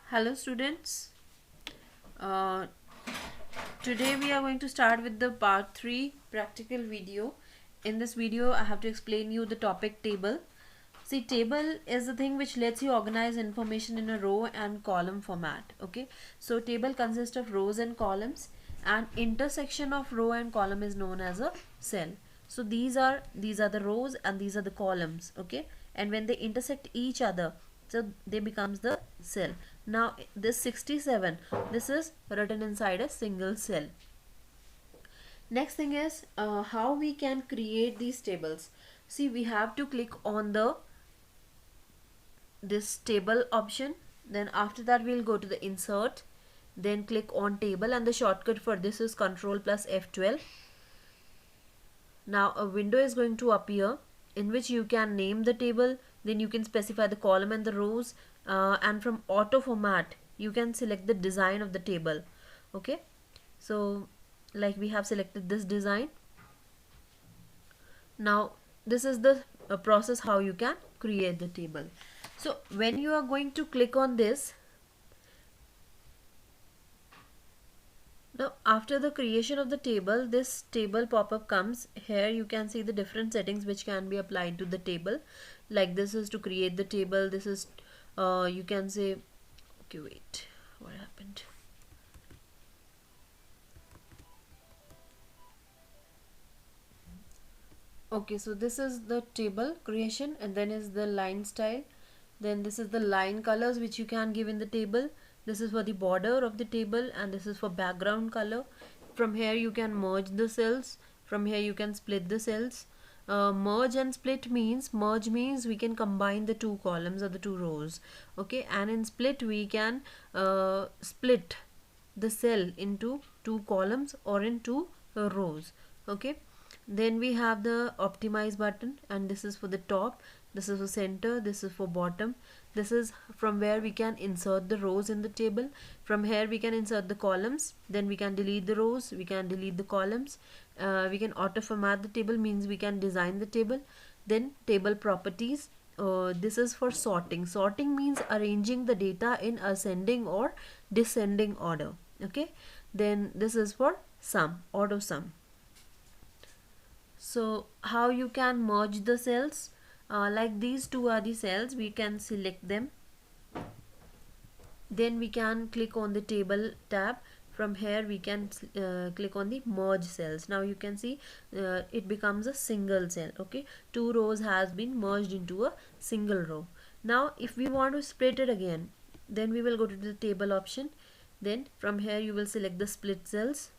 Hello students. Uh, Today we are going to start with the part 3 practical video. In this video I have to explain you the topic table. See, table is the thing which lets you organize information in a row and column format. Okay, so table consists of rows and columns, and intersection of row and column is known as a cell. So these are the rows and these are the columns. Okay, and when they intersect each other, so they becomes the cell. Now this 67, this is written inside a single cell. Next thing is how we can create these tables. See, we have to click on the this table option. Then after that we'll go to the insert, then click on table, and the shortcut for this is Ctrl plus F12. Now a window is going to appear in which you can name the table, then you can specify the column and the rows, and from auto format you can select the design of the table. Okay, so like we have selected this design. Now this is the process how you can create the table. So when you are going to click on this, now after the creation of the table, this table pop-up comes. Here you can see the different settings which can be applied to the table. Like this is to create the table, this is you can say, okay, wait, what happened? Okay, so this is the table creation, and then is the line style, then this is the line colors which you can give in the table. This is for the border of the table, and this is for background color. From here you can merge the cells, from here you can split the cells. Merge and split means, merge means we can combine the two columns or the two rows. Okay, and in split we can split the cell into two columns or in two rows. Okay, then we have the optimize button, and this is for the top, this is for center, this is for bottom. This is from where we can insert the rows in the table. From here we can insert the columns, then we can delete the rows, we can delete the columns. We can auto format the table, means we can design the table. Then table properties, this is for sorting. Sorting means arranging the data in ascending or descending order. Okay, then this is for sum, auto sum. So how you can merge the cells, like these two are the cells, we can select them, then we can click on the table tab. From here we can click on the merge cells. Now you can see it becomes a single cell. Okay, two rows has been merged into a single row. Now if we want to split it again, then we will go to the table option, then from here you will select the split cells.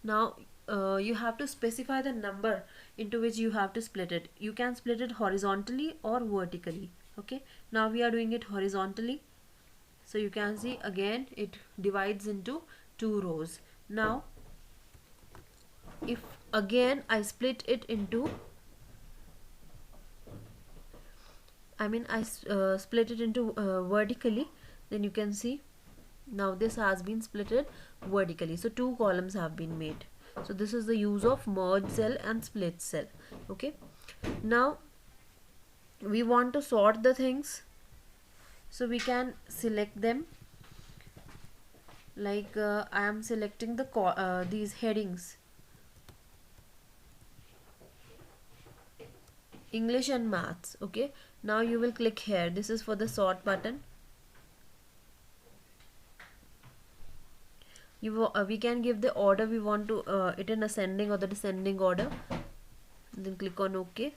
Now you have to specify the number into which you have to split it. You can split it horizontally or vertically. Okay, now we are doing it horizontally, so you can see again it divides into two rows. Now if again I split it into, I split it into vertically, then you can see now this has been splitted vertically, so two columns have been made. So this is the use of merge cell and split cell. Okay, now we want to sort the things, so we can select them. Like I am selecting the these headings, English and maths. Okay, now you will click here, this is for the sort button. We can give the order we want to it in ascending or the descending order, then click on OK.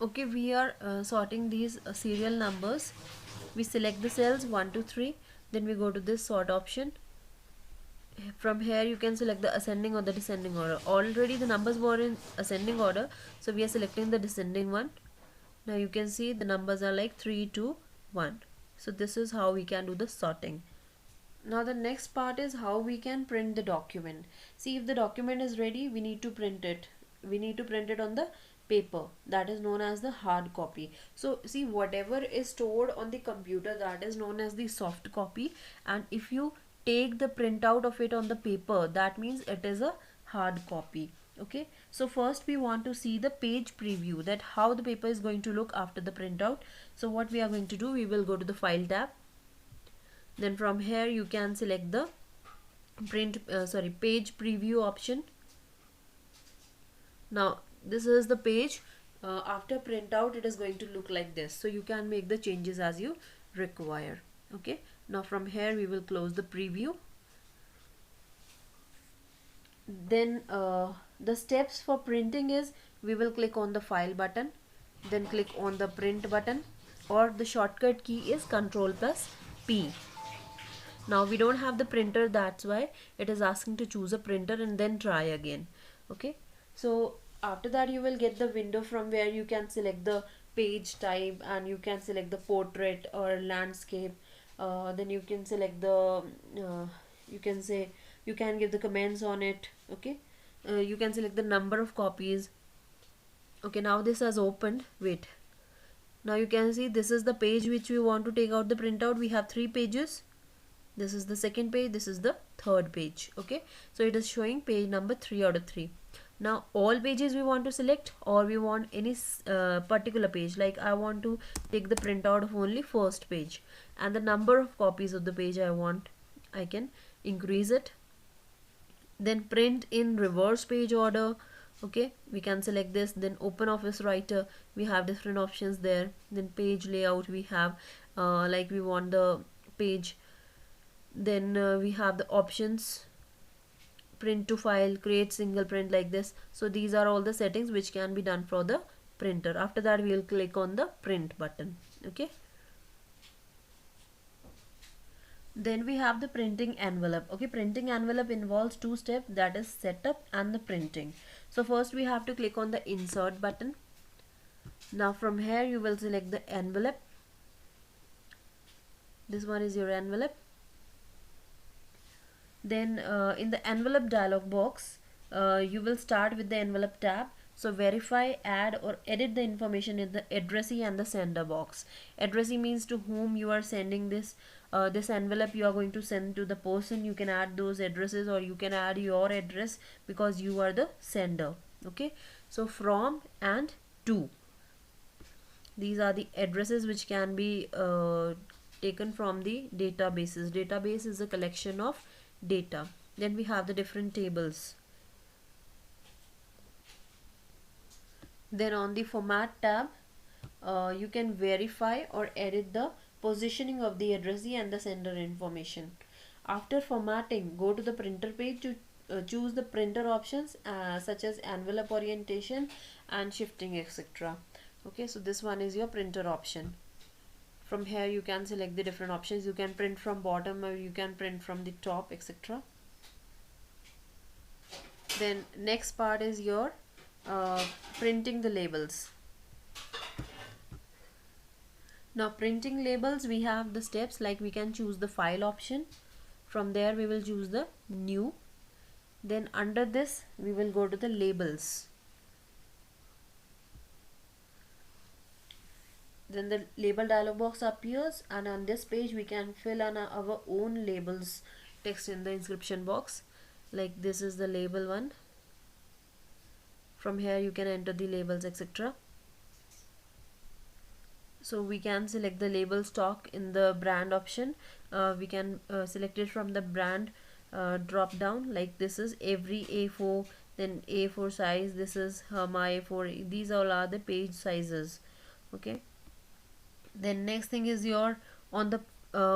Okay, we are sorting these serial numbers. We select the cells 1 to 3, then we go to this sort option. From here you can select the ascending or the descending order. Already the numbers were in ascending order, so we are selecting the descending one. Now you can see the numbers are like 3 to 1. So this is how we can do the sorting. Now the next part is how we can print the document. See, if the document is ready, we need to print it. We need to print it on the paper, that is known as the hard copy. So see, whatever is stored on the computer, that is known as the soft copy, and if you take the printout of it on the paper, that means it is a hard copy. Okay, so first we want to see the page preview, that how the paper is going to look after the printout. So what we are going to do, we will go to the file tab. Then from here you can select the page preview option. Now this is the page. After printout it is going to look like this, so you can make the changes as you require. Okay, now from here we will close the preview. Then the steps for printing is, we will click on the file button, then click on the print button, or the shortcut key is Ctrl plus P. Now we don't have the printer, that's why it is asking to choose a printer and then try again. Okay, so after that you will get the window from where you can select the page type, and you can select the portrait or landscape. Then you can select the you can say, you can give the comments on it. Okay, you can select the number of copies. Okay, now this has opened. Wait, now you can see this is the page which we want to take out the printout. We have 3 pages. This is the second page, this is the third page. Okay, so it is showing page number 3 out of 3. Now all pages we want to select, or we want any particular page, like I want to take the printout of only first page, and the number of copies of the page I want, I can increase it. Then print in reverse page order. Okay, we can select this. Then open office writer, we have different options there. Then page layout, we have like we want the page. Then we have the options, print to file, create single print, like this. So these are all the settings which can be done for the printer. After that we will click on the print button. Okay, then we have the printing envelope. Okay, printing envelope involves 2 steps, that is setup and the printing. So first we have to click on the insert button. Now from here you will select the envelope. This one is your envelope. Then in the envelope dialog box, you will start with the envelope tab. So verify, add or edit the information in the addressee and the sender box. Addressee means to whom you are sending this this envelope you are going to send to the person. You can add those addresses, or you can add your address because you are the sender. Okay, so from and to, these are the addresses which can be taken from the databases. Database is a collection of data. Then we have the different tables. Then on the format tab, you can verify or edit the positioning of the addressee and the sender information. After formatting, go to the printer page to choose the printer options such as envelope orientation and shifting, etc. Okay, so this one is your printer option. From here you can select the different options. You can print from bottom, or you can print from the top, etc. Then next part is your printing the labels. Now printing labels, we have the steps, like we can choose the file option. From there we will choose the new. Then under this we will go to the labels. Then the label dialog box appears, and on this page we can fill in our own labels text in the inscription box. Like this is the label one. From here you can enter the labels, etc. So we can select the label stock in the brand option. We can select it from the brand drop down, like this is every A4, then A4 size, this is my A4. These all are the page sizes. Okay, then next thing is your on the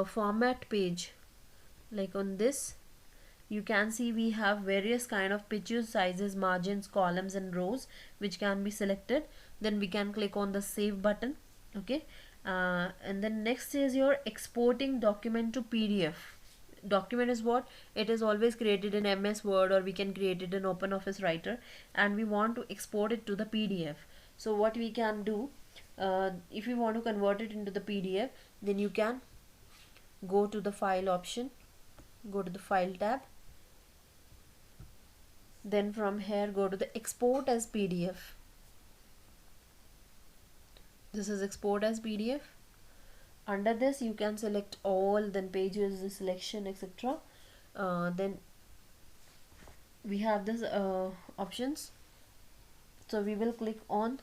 format page, like on this you can see we have various kind of pictures, sizes, margins, columns and rows which can be selected. Then we can click on the save button. Okay, and then next is your exporting document to PDF. Document is what? It is always created in MS Word, or we can create it in OpenOffice Writer, and we want to export it to the PDF. So what we can do, if you want to convert it into the PDF, then you can go to the file option, go to the file tab, then from here go to the export as PDF. This is export as PDF. Under this you can select all, then pages, the selection, etc. Then we have this options. So we will click on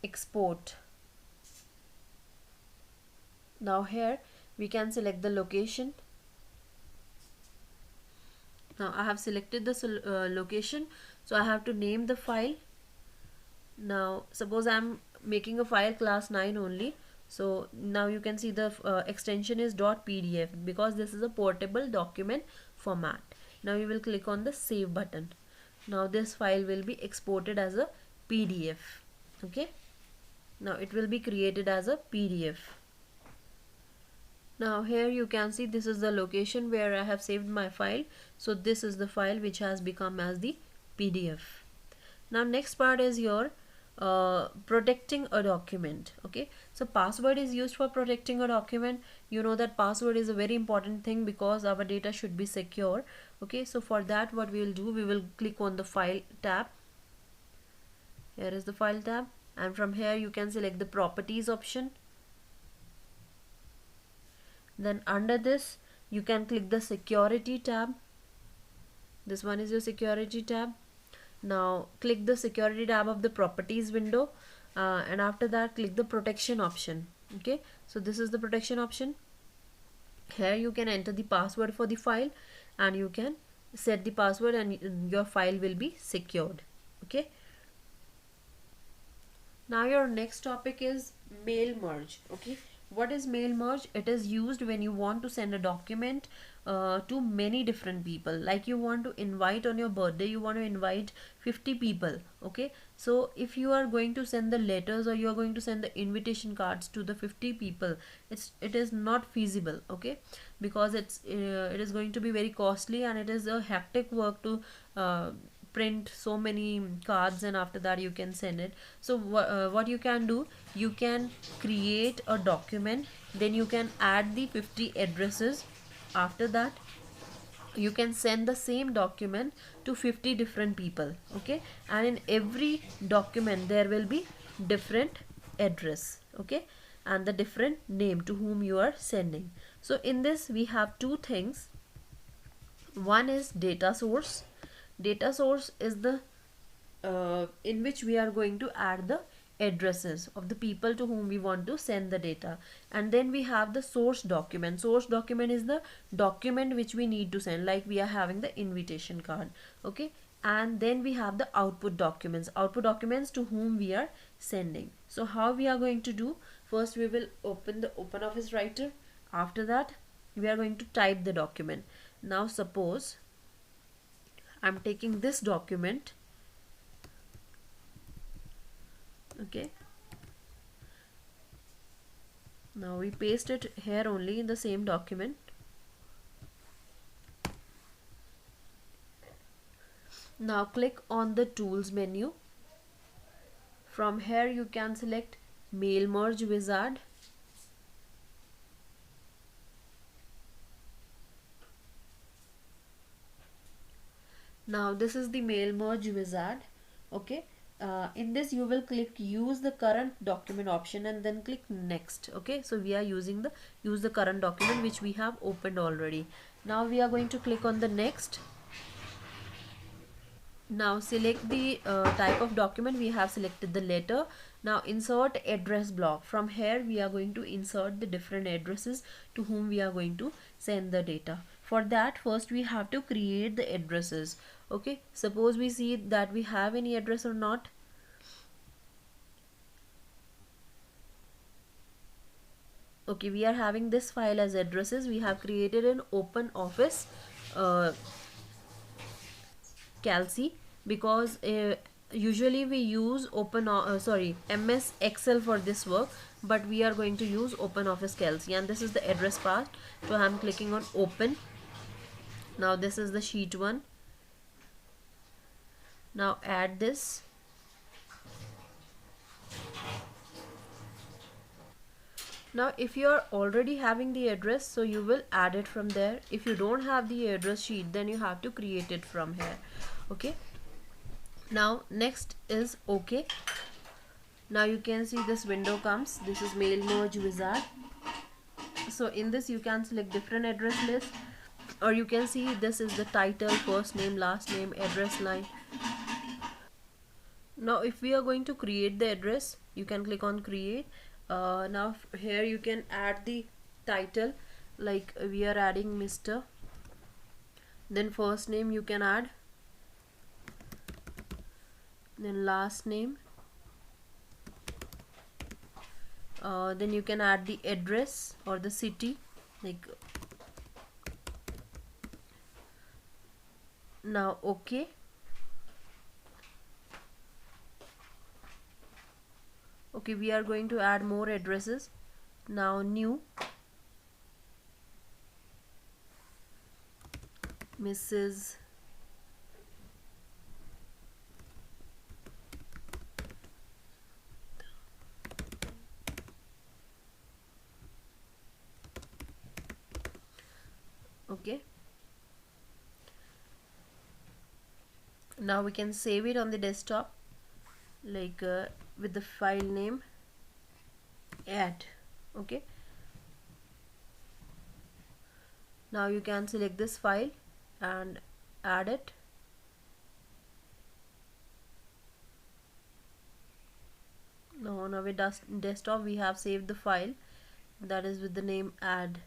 export. Now here we can select the location. Now I have selected the location, so I have to name the file. Now suppose I'm making a file class 9 only, so now you can see the extension is .pdf because this is a portable document format. Now you will click on the save button. Now this file will be exported as a PDF. Okay, now it will be created as a PDF. Now here you can see this is the location where I have saved my file. So this is the file which has become as the PDF. Now next part is your protecting a document. Okay, so password is used for protecting a document. You know that password is a very important thing because our data should be secure. Okay, so for that what we will do, we will click on the file tab. Here is the file tab, and from here you can select the properties option. Then under this you can click the security tab. This one is your security tab. Now click the security tab of the properties window, and after that click the protection option. Okay, so this is the protection option. Here you can enter the password for the file and you can set the password and your file will be secured. Okay, now your next topic is mail merge. Okay, what is mail merge? It is used when you want to send a document to many different people. Like you want to invite on your birthday, you want to invite 50 people. Okay, so if you are going to send the letters or you are going to send the invitation cards to the 50 people, it is not feasible. Okay, because it is going to be very costly and it is a hectic work to print so many cards, and after that you can send it. So what you can do, you can create a document, then you can add the 50 addresses. After that you can send the same document to 50 different people. Okay, and in every document there will be different address. Okay, and the different name to whom you are sending. So in this we have two things. One is data source. Data source is the in which we are going to add the addresses of the people to whom we want to send the data. And then we have the source document. Source document is the document which we need to send, like we are having the invitation card. Okay, and then we have the output documents. Output documents to whom we are sending. So how we are going to do? First we will open the OpenOffice Writer. After that we are going to type the document. Now suppose I'm taking this document. Okay, now we paste it here only in the same document. Now click on the tools menu. From here you can select mail merge wizard. Now this is the mail merge wizard. Okay, in this you will click use the current document option and then click next. Okay, so we are using the use the current document which we have opened already. Now we are going to click on the next. Now select the type of document. We have selected the letter. Now insert address block. From here we are going to insert the different addresses to whom we are going to send the data. For that first we have to create the addresses. Okay, suppose we see that we have any address or not. Okay, we are having this file as addresses. We have created an OpenOffice Calc, because usually we use MS Excel for this work, but we are going to use OpenOffice Calc, and this is the address part. So I am clicking on open. Now this is the sheet 1. Now add this. Now if you are already having the address, so you will add it from there. If you don't have the address sheet, then you have to create it from here. Okay, now next is OK. Now you can see this window comes. This is mail merge wizard. So in this you can select different address list. or you can see this is the title, first name, last name, address line. Now if we are going to create the address, you can click on create. Now here you can add the title, like we are adding Mr. Then first name you can add, then last name, then you can add the address or the city, like now okay. Okay, we are going to add more addresses. Now new, Mrs. Okay, now we can save it on the desktop, like with the file name add. Okay, now you can select this file and add it. Now on our desktop we have saved the file that is with the name add.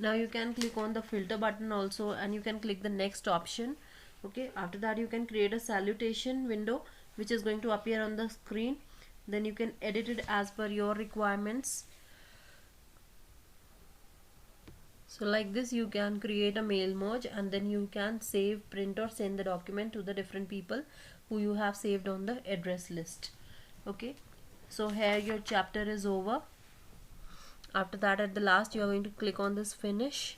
Now you can click on the filter button also, and you can click the next option. Okay, after that you can create a salutation window which is going to appear on the screen. Then you can edit it as per your requirements. So like this you can create a mail merge, and then you can save, print or send the document to the different people who you have saved on the address list. Okay, so here your chapter is over. After that, at the last, you are going to click on this finish.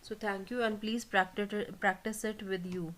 So thank you, and please practice it with you.